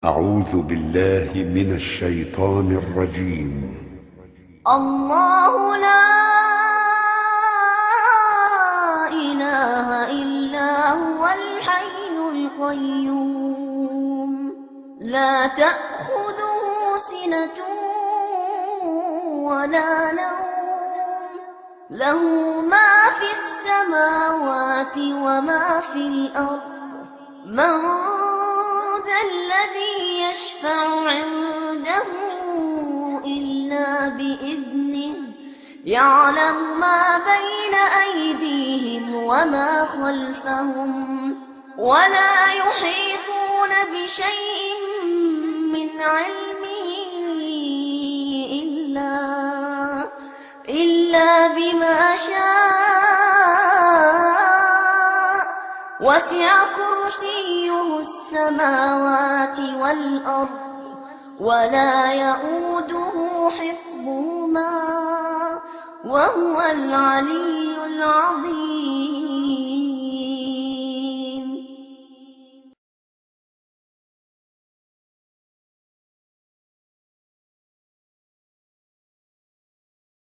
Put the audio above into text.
أعوذ بالله من الشيطان الرجيم. الله لا إله إلا هو الحي القيوم لا تأخذه سنة ولا نوم له ما في السماوات وما في الأرض من ذا الذي يشفع عنده إلا بإذنه يعلم ما بين أيديهم وما خلفهم ولا يحيطون بشيء من علمه إلا بما شاء وسع كرسيه السماوات والأرض ولا يؤوده حفظهما وهو العلي العظيم.